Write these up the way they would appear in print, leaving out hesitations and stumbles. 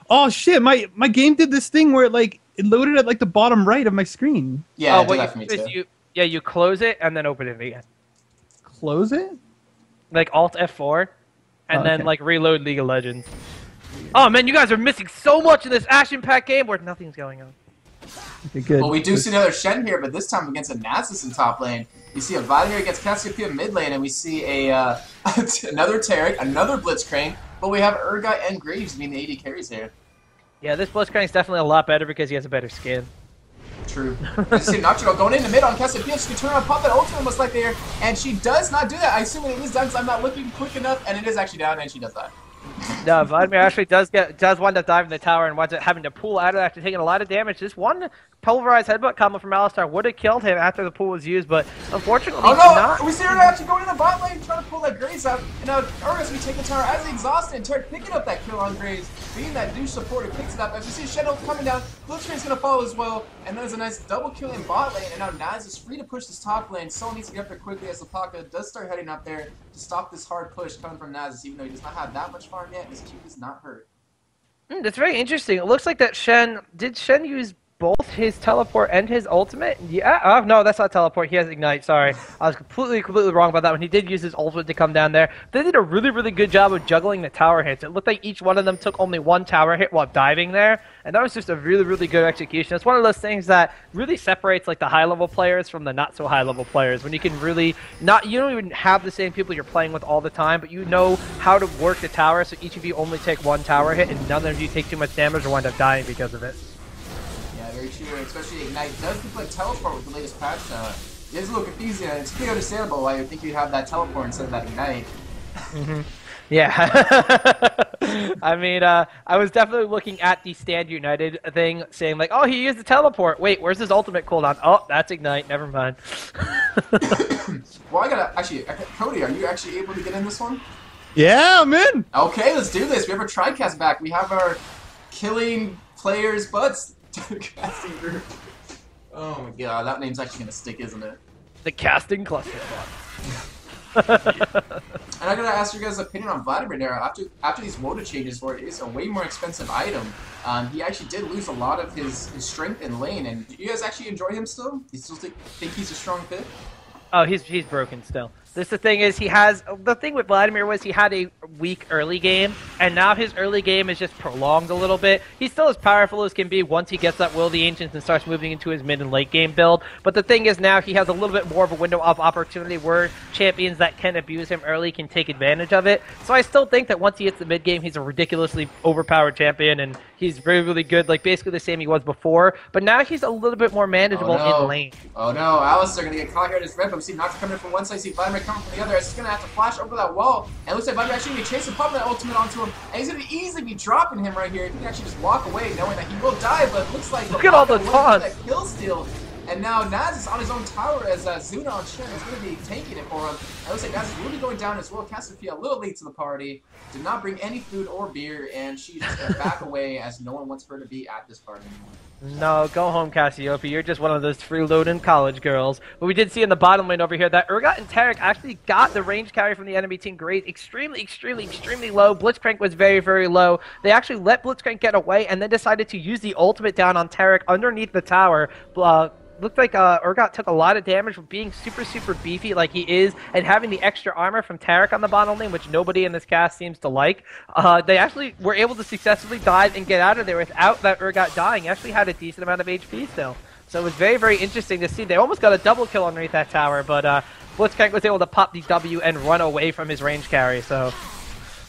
Oh shit! My game did this thing where it loaded at like the bottom right of my screen. Yeah, do that for me too. You close it and then open it again. Close it. Like Alt F4, and then okay. like reload League of Legends. Oh man, you guys are missing so much in this action-packed game where nothing's going on. Okay, good. Well, we do see another Shen here, but this time against a Nasus in top lane. You see a Vladimir against Cassiopeia mid lane, and we see a another Taric, another Blitzcrank, but we have Urgot and Graves being the AD carries here. Yeah, this Blitzcrank is definitely a lot better because he has a better skin. True. You see Nacho going into mid on Cassiopeia. She can turn around, pop that ultimate most likely there, and she does not do that. I assume it is done because I'm not looking quick enough, and it is actually down, and she does that. No, Vladimir actually does wind up diving the tower and winds up having to pull out of it after taking a lot of damage. This one pulverized headbutt combo from Alistar would have killed him after the pull was used, but unfortunately, we see her actually going in the bot lane trying to pull that Graves out, and now Urgus, we take the tower as exhausted, and Tarek picking up that kill on Graves, being that douche support, picks it up. As we see Shadow coming down, Blitzcrank's going to follow as well, and there's a nice double kill in bot lane, and now Naz is free to push this top lane. Someone needs to get up there quickly as Lapaka does start heading up there to stop this hard push coming from Naz, even though he does not have that much farm yet, and his Q is not hurt. That's very interesting. It looks like that did Shen use both his teleport and his ultimate? Yeah. Oh, no, that's not teleport. He has ignite. Sorry. I was completely wrong about that one. He did use his ultimate to come down there. They did a really good job of juggling the tower hits. It looked like each one of them took only one tower hit while diving there, and that was just a really good execution. It's one of those things that really separates like the high-level players from the not-so-high-level players, when you can really you don't even have the same people you're playing with all the time, but you know how to work the tower, so each of you only take one tower hit, and none of you take too much damage or wind up dying because of it. Very true, especially Ignite does look like teleport with the latest patch. It is a little confusing, and it's pretty understandable why you think you'd have that teleport instead of that Ignite. Yeah. I mean, I was definitely looking at the Stand United thing, saying like, oh, he used the teleport. Wait, where's his ultimate cooldown? Oh, that's Ignite. Never mind. Well, I gotta, actually, Cody, are you actually able to get in this one? Yeah, I'm in. Okay, let's do this. We have our TriCast back. We have our killing players' butts casting group. Oh my god, that name's actually gonna stick, isn't it? The casting cluster bot. And I gotta ask your guys' opinion on Vladimir there. After these WOTA changes, where it is a way more expensive item, he actually did lose a lot of his strength in lane. And do you guys actually enjoy him still? You still think he's a strong fit? Oh, he's broken still. The thing is, the thing with Vladimir was he had a weak early game, and now his early game is just prolonged a little bit. He's still as powerful as can be once he gets that Will of the Ancients and starts moving into his mid and late game build. But the thing is, now he has a little bit more of a window of opportunity where champions that can abuse him early can take advantage of it. So I still think that once he hits the mid game, he's a ridiculously overpowered champion, and he's really good, like basically the same he was before. But now he's a little bit more manageable in lane. Oh no, Alice are gonna get caught here in this red. But we see Nox coming in from one side, see Vladimir coming from the other. He's gonna have to flash over that wall, and it looks like Vladimir actually gonna be chasing, popping that ultimate onto him, and he's gonna easily be dropping him right here. He can actually just walk away, knowing that he will die. But it looks like look at all the taunts. That kill steal. And now Naz is on his own tower as Zuna on Shen is going to be tanking it for him. It looks like Naz is really going down as well. Cassiopeia a little late to the party. Did not bring any food or beer, and she's just going to back away as no one wants her to be at this party anymore. No, go home, Cassiopeia. You're just one of those freeloading college girls. But we did see in the bottom lane over here that Urgot and Taric actually got the range carry from the enemy team great. Extremely low. Blitzcrank was very low. They actually let Blitzcrank get away and then decided to use the ultimate down on Taric underneath the tower. Looked like Urgot took a lot of damage from being super beefy like he is, and having the extra armor from Taric on the bottom lane, which nobody in this cast seems to like. They actually were able to successfully dive and get out of there without that Urgot dying. He actually had a decent amount of HP still. So it was very interesting to see. They almost got a double kill underneath that tower, but Blitzcrank was able to pop the W and run away from his range carry. So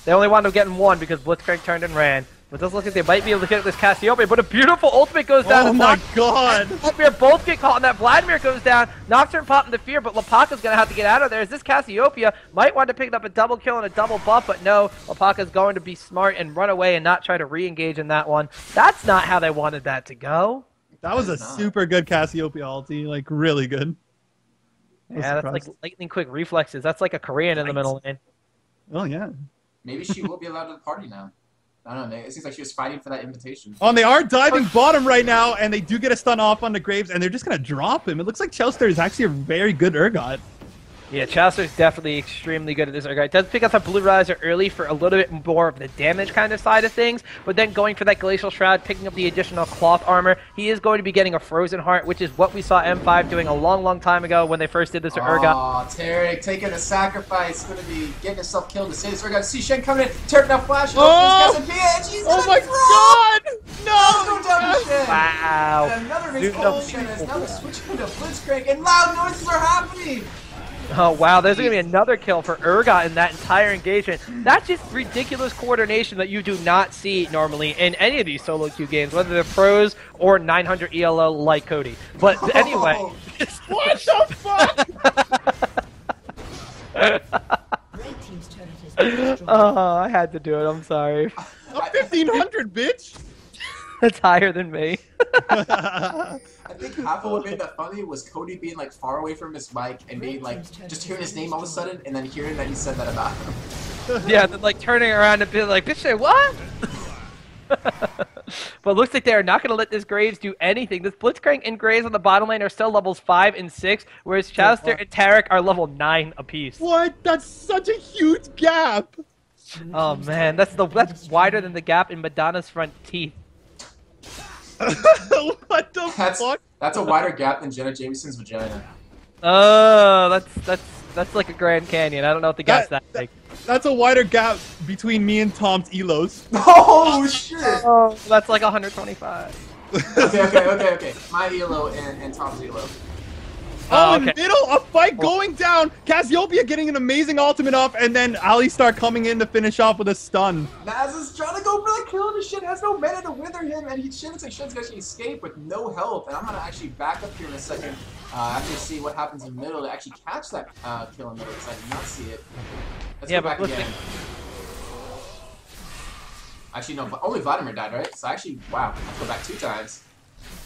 they only wound up getting one because Blitzcrank turned and ran. But it does look like they might be able to get this Cassiopeia, but a beautiful ultimate goes down. Oh my god! Vladimir both get caught, and that Vladimir goes down. Nocturne popping the fear, but Lapaka's going to have to get out of there. As this Cassiopeia might want to pick up a double kill and a double buff, but no, Lapaka's going to be smart and run away and not try to re-engage in that one. That's not how they wanted that to go. That was a super good Cassiopeia ulti, like really good. Yeah, that's like lightning quick reflexes. That's like a Korean in the middle lane. Oh yeah. Maybe she will be allowed to the party now. I don't know, it seems like she was fighting for that invitation. Oh, and they are diving bottom right now, and they do get a stun off on the Graves, and they're just going to drop him. It looks like Chelsea is actually a very good Urgot. Yeah, Chaucer's definitely extremely good at this Urgot. Does pick up a Blue Riser early for a little bit more of the damage kind of side of things, but then going for that Glacial Shroud, picking up the additional cloth armor, he is going to be getting a Frozen Heart, which is what we saw M5 doing a long, long time ago when they first did this to Urgot. Oh, Tarek taking a sacrifice, going to be getting himself killed to save this Urgot. See Shen coming in, Tarek now flashing up his Cassiopeia, and she's going to God! No, down to Shen. Wow. And another big Shen is now switching to Blitzcrank, and loud noises are happening. Oh, wow, there's going to be another kill for Urgot in that entire engagement. That's just ridiculous coordination that you do not see normally in any of these solo queue games, whether they're pros or 900 ELO like Cody. But anyway. What the fuck? Oh, I had to do it, I'm sorry. I'm 1500, bitch! That's higher than me. I think half of what made that funny was Cody being like far away from his mic and being like just hearing his name all of a sudden and then hearing that he said that about him. Yeah, then like turning around and being like, bitch, say what? But looks like they are not going to let this Graves do anything. This Blitzcrank and Graves on the bottom lane are still levels 5 and 6, whereas Chaucer and Tarek are level 9 apiece. What? That's such a huge gap! Oh man, that's wider than the gap in Madonna's front teeth. What the fuck? That's a wider gap than Jenna Jameson's vagina. Oh, that's like a Grand Canyon. I don't know if the gap's that big. That's a wider gap between me and Tom's elos. Oh shit! Oh, that's like 125. Okay. My elo and Tom's elo. Oh, in the middle, a fight going down. Cassiopeia getting an amazing ultimate off, and then Alistar coming in to finish off with a stun. Naz is trying to go for the kill, and Shen has no mana to wither him, and Shen looks like Shen's gonna actually escape with no health. And I'm gonna actually back up here in a second after see what happens in the middle to actually catch that kill in the middle, because I did not see it. Let's go back again. Actually, no, only Vladimir died, right? So actually, wow, let's go back 2 times.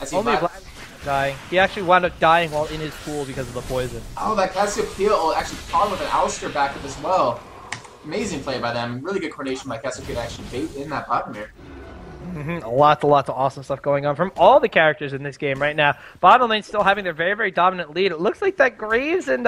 I see only Vladimir dying. He actually wound up dying while in his pool because of the poison. Oh, that Cassiopeia will actually caught with an Alistar backup as well. Amazing play by them. Really good coordination by Cassiopeia to actually bait in that Vladimir. Lots of awesome stuff going on from all the characters in this game right now. Bottom lane still having their very, very dominant lead. It looks like that Graves and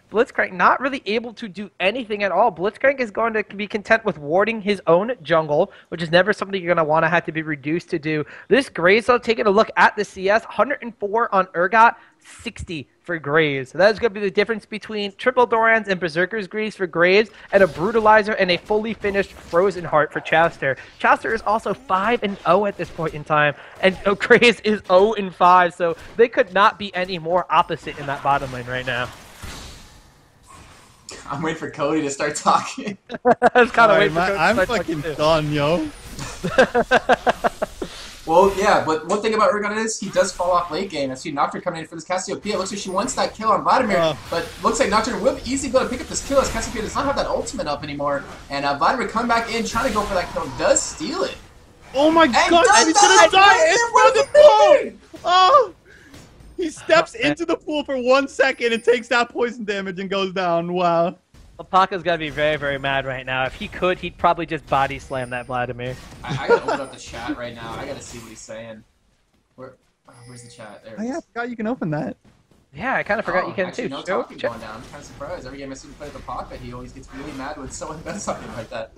Blitzcrank not really able to do anything at all. Blitzcrank is going to be content with warding his own jungle, which is never something you're going to want to have to be reduced to do. This Graves, though, taking a look at the CS, 104 on Urgot, 60 for Graves. So that is going to be the difference between Triple Dorans and Berserker's Greaves for Graves, and a Brutalizer and a fully finished Frozen Heart for Chaucer. Chaucer is also 5-0 at this point in time, and Graves is 0-5, so they could not be any more opposite in that bottom lane right now. I'm waiting for Cody to start talking. I was kind of waiting for Cody I'm to start fucking talking done, yo. Well, yeah, but one thing about Urgot is he does fall off late game. I see Nocturne coming in for this Cassiopeia. Looks like she wants that kill on Vladimir, but looks like Nocturne will be easy to pick up this kill as Cassiopeia does not have that ultimate up anymore. And Vladimir come back in, trying to go for that kill, does steal it. Oh my god, and he's gonna die! It's for the pool! Oh! He steps into the pool for 1 second and takes that poison damage and goes down. Wow. Alpaca's gotta be very, very mad right now. If he could, he'd probably just body slam that Vladimir. I gotta open up the chat right now. I gotta see what he's saying. Where's the chat? There it is. Oh yeah, I forgot you can open that. Yeah, I kind of forgot you can actually, too. No talking going down. I'm kind of surprised. Every game I see him play with Alpaca, he always gets really mad when someone does something like that.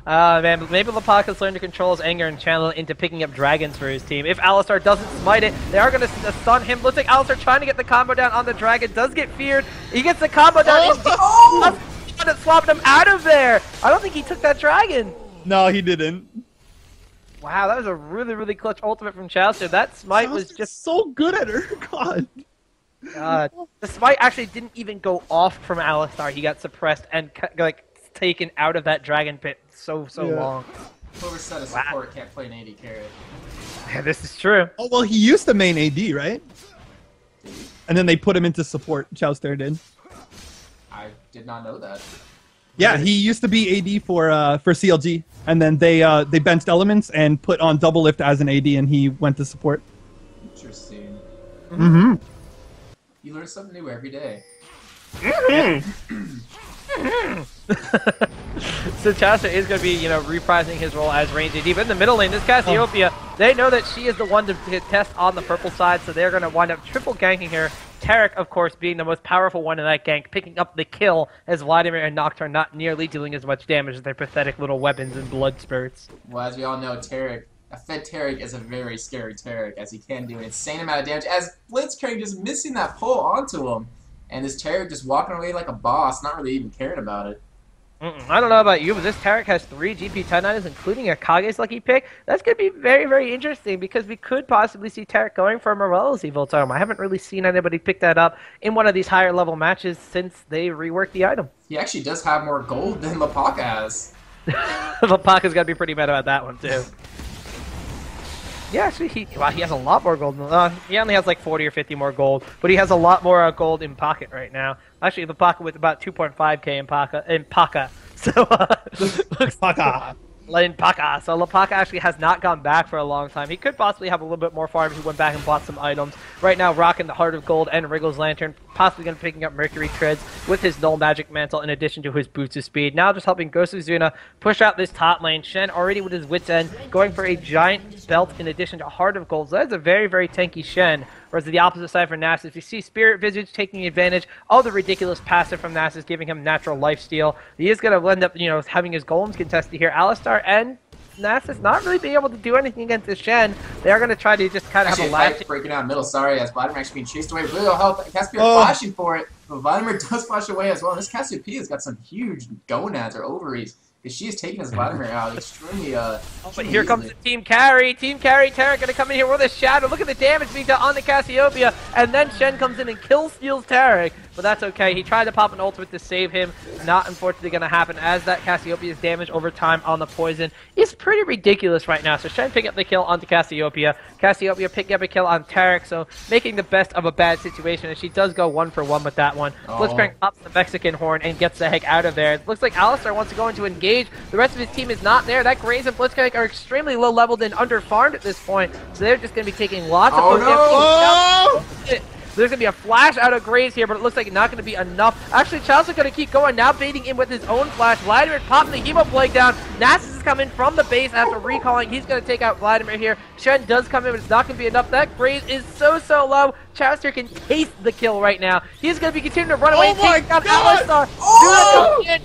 Man, maybe Alpaca's learned to control his anger and channel it into picking up dragons for his team. If Alistar doesn't smite it, they are going to stun him. Looks like Alistar trying to get the combo down on the dragon. Does get feared. He gets the combo down. Trying to swap him out of there. I don't think he took that dragon. No, he didn't. Wow, that was a really, really clutch ultimate from Chaucer. That smite was just so good at her. God. The smite actually didn't even go off from Alistar. He got suppressed and like taken out of that dragon pit so long. Whoever said a support can't play an AD carry. Yeah, this is true. Oh well, he used to main AD, right? And then they put him into support. Chaucer did. I did not know that. Yeah, he used to be AD for CLG, and then they benched Elements and put on Double Lift as an AD, and he went to support. Interesting. Mm-hmm. You learn something new every day. So Chaucer is going to be, reprising his role as range AD. But in the middle lane, this Cassiopeia, they know that she is the one to test on the purple side, so they're going to wind up triple ganking her Tarek, of course, being the most powerful one in that gank, picking up the kill as Vladimir and Nocturne not nearly dealing as much damage as their pathetic little weapons and blood spurts. Well, as we all know, Tarek, a fed Tarek is a very scary Tarek, as he can do an insane amount of damage, as Blitzcrank just missing that pull onto him, and this Tarek just walking away like a boss, not really even caring about it. I don't know about you, but this Tarek has 3 GP10 items, including a Kage's lucky pick. That's going to be very, very interesting because we could possibly see Tarek going for Morello's Evil Tome. I haven't really seen anybody pick that up in one of these higher level matches since they reworked the item. He actually does have more gold than Lapaka has. Lapaka's got to be pretty mad about that one, too. Yeah, actually, he has a lot more gold. He only has like 40 or 50 more gold, but he has a lot more gold in pocket right now. Actually, the pocket with about 2.5k in Paka. So, Paka. in Paka. So Lapaka actually has not gone back for a long time. He could possibly have a little bit more farm if he went back and bought some items. Right now, rocking the Heart of Gold and Wriggle's Lantern, possibly going to be picking up Mercury Treads with his Null Magic Mantle in addition to his Boots of Speed. Now just helping Gosuzuna push out this top lane. Shen already with his Wit's End, going for a giant belt in addition to Heart of Gold. So that's a very, very tanky Shen. Whereas the opposite side for Nasus, you see Spirit Visage taking advantage of the ridiculous passive from Nasus, giving him natural lifesteal. He is going to end up, having his golems contested here. Alistar and Nasus not really being able to do anything against this Shen. They are going to try to just kind of have a last breaking out middle. Sorry, as Vladimir actually being chased away. Really will help. Cassiopeia flashing for it, but Vladimir does flash away as well. This Cassiopeia's got some huge gonads or ovaries. She is taking his Vladimir out extremely, but here comes the team carry. Team carry, Tarek gonna come in here with a shadow. Look at the damage being done on the Cassiopeia. And then Shen comes in and steals Tarek. But that's okay. He tried to pop an ultimate to save him. Not unfortunately gonna happen as that Cassiopeia's damage over time on the poison is pretty ridiculous right now. So Shen picking up the kill onto Cassiopeia. Cassiopeia picking up a kill on Tarek. So making the best of a bad situation. And she does go 1-for-1 with that one. Blitzcrank pops the Mexican horn and gets the heck out of there. It looks like Alistar wants to go into engage. The rest of his team is not there. That Graves and Blitzcrank are extremely low leveled and under farmed at this point. So they're just going to be taking lots of There's going to be a flash out of Graves here, but it looks like it's not going to be enough. Actually, Chelsea going to keep going, now baiting in with his own flash. Vladimir popping the Hemo Plague down. Nasus is coming from the base after recalling. He's going to take out Vladimir here. Shen does come in, but it's not going to be enough. That Graves is so low. Chowster can taste the kill right now. He's going to be continuing to run away and take down Alistar.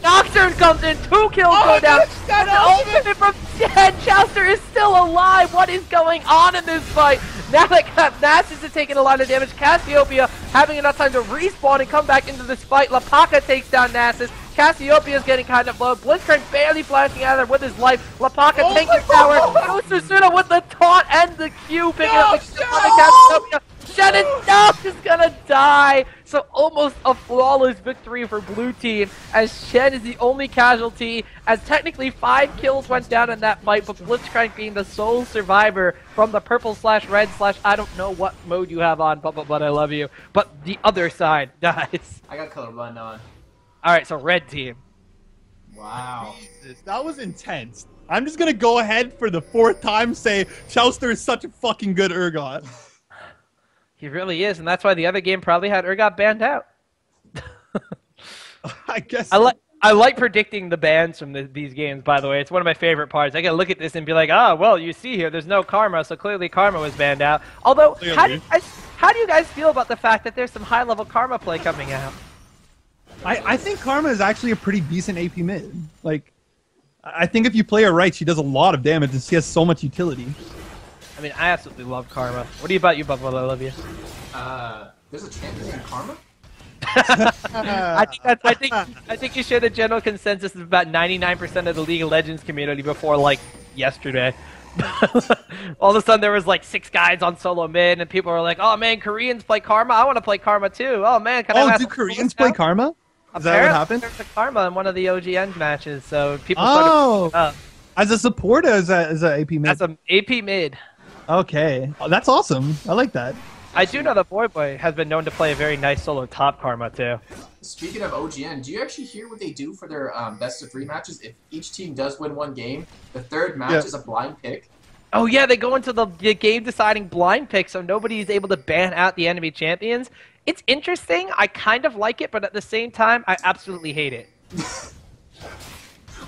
Nocturne comes in. 2 kills go down. And the ultimate from Shen. Chowster is still alive. What is going on in this fight? Now that Nasus is taking a lot of damage, Cassiopeia having enough time to respawn and come back into this fight. Lapaka takes down Nasus. Cassiopeia is getting kind of low. Blitzcrank barely flashing out of there with his life. Lapaka tanking tower. Gosuzuna with the taunt and the Q picking up the kill on the Cassiopeia. Shen is gonna die. So almost a flawless victory for blue team as Shen is the only casualty, as technically 5 kills went down in that fight, but Blitzcrank being the sole survivor from the purple/red/ I don't know what mode you have on, but I love you. But the other side dies. I got colorblind on. Alright, so red team. Wow. Jesus, that was intense. I'm just gonna go ahead for the 4th time say Chowster is such a fucking good Urgot. He really is, and that's why the other game probably had Urgot banned out. I guess. I like predicting the bans from these games, by the way. It's one of my favorite parts. I can look at this and be like, oh, well, you see here, there's no Karma, so clearly Karma was banned out. Although, how do you guys feel about the fact that there's some high-level Karma play coming out? I think Karma is actually a pretty decent AP mid. Like, I think if you play her right, she does a lot of damage, and she has so much utility. I mean, I absolutely love Karma. What about you, Bubba? I love you. There's a champion named Karma? I think you share the general consensus of about 99% of the League of Legends community before, like, yesterday. All of a sudden, there was, like, 6 guys on solo mid, and people were like, oh, man, Koreans play Karma? I want to play Karma, too. Oh, man, can I do Koreans play Karma? Is that what happened? There's a Karma in one of the OGN matches, so people started up. As a support or as a AP mid? As an AP mid. Okay. Oh, that's awesome. I like that. I do know that Boy has been known to play a very nice solo top Karma, too. Speaking of OGN, do you actually hear what they do for their best-of-3 matches? If each team does win 1 game, the 3rd match is a blind pick. Oh, yeah, they go into the game-deciding blind pick, so nobody is able to ban out the enemy champions. It's interesting. I kind of like it, but at the same time, I absolutely hate it.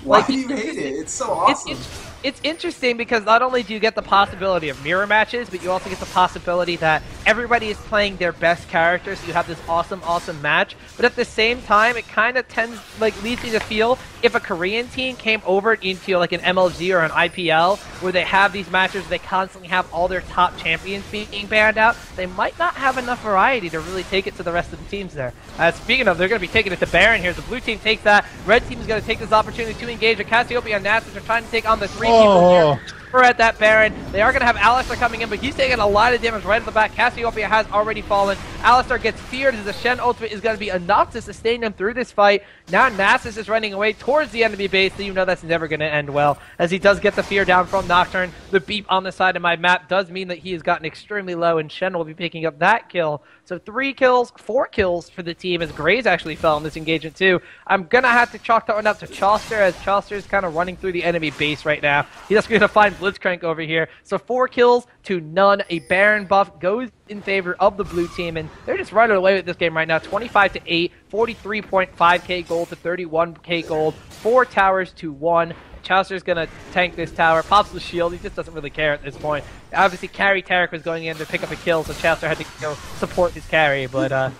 Why do you hate it? It's so awesome. It's interesting because not only do you get the possibility of mirror matches, but you also get the possibility that everybody is playing their best character, so you have this awesome, awesome match. But at the same time, it kind of leads me to feel if a Korean team came over into like an MLG or an IPL, where they have these matches, they constantly have all their top champions being banned out, they might not have enough variety to really take it to the rest of the teams there. Speaking of, they're going to be taking it to Baron here. The blue team takes that. Red team is going to take this opportunity to engage. Cassiopeia and Nasus are trying to take on the 3 people here. We're at that Baron. They are going to have Alistar coming in, but he's taking a lot of damage right at the back. Cassiopeia has already fallen. Alistar gets feared as the Shen ultimate is going to be enough to sustain him through this fight. Now Nasus is running away towards the enemy base, so you know that's never going to end well, as he does get the fear down from Nocturne. The beep on the side of my map does mean that he has gotten extremely low, and Shen will be picking up that kill. So 3 kills, 4 kills for the team, as Graze actually fell in this engagement too. I'm going to have to chalk that one up to Chauster, as Chauster is kind of running through the enemy base right now. He's just going to find Blitzcrank over here. So 4 kills to none. A Baron buff goes in favor of the blue team, and they're just running away with this game right now. 25-8, 43.5k gold to 31k gold, 4 towers to 1. Chaucer's gonna tank this tower, pops the shield, he just doesn't really care at this point. Obviously, carry Tarek was going in to pick up a kill, so Chaucer had to go support his carry, but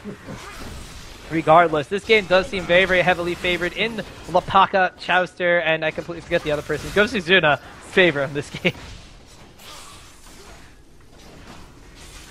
regardless, this game does seem very, very heavily favored in Lapaka, Chauster, and I completely forget the other person. Gosuzuna favor in this game.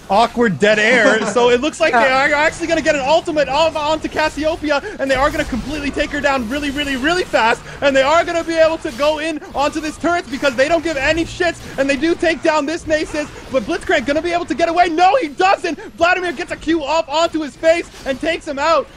Awkward dead air. So it looks like they are actually going to get an ultimate onto Cassiopeia, and they are going to completely take her down really, really, really fast. And they are going to be able to go in onto this turret because they don't give any shits, and they do take down this Nasus. But Blitzcrank going to be able to get away. No, he doesn't. Vladimir gets a Q off onto his face and takes him out.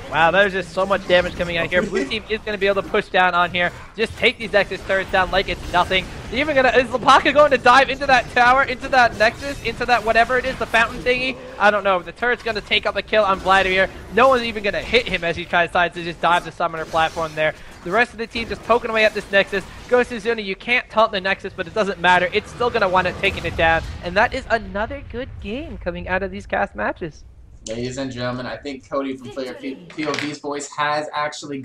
Wow, there's just so much damage coming out here. Blue team is going to be able to push down on here. Just take these Nexus turrets down like it's nothing. They're even is Lapaka going to dive into that tower, into that Nexus, into that whatever it is, the fountain thingy? I don't know. The turret's going to take up a kill on Vladimir. No one's even going to hit him as he decides to just dive the summoner platform there. The rest of the team just poking away at this Nexus. Gosuzuna, you can't taunt the Nexus, but it doesn't matter. It's still going to wind up taking it down. And that is another good game coming out of these cast matches. Ladies and gentlemen, I think Cody from PlayerPoV's voice has actually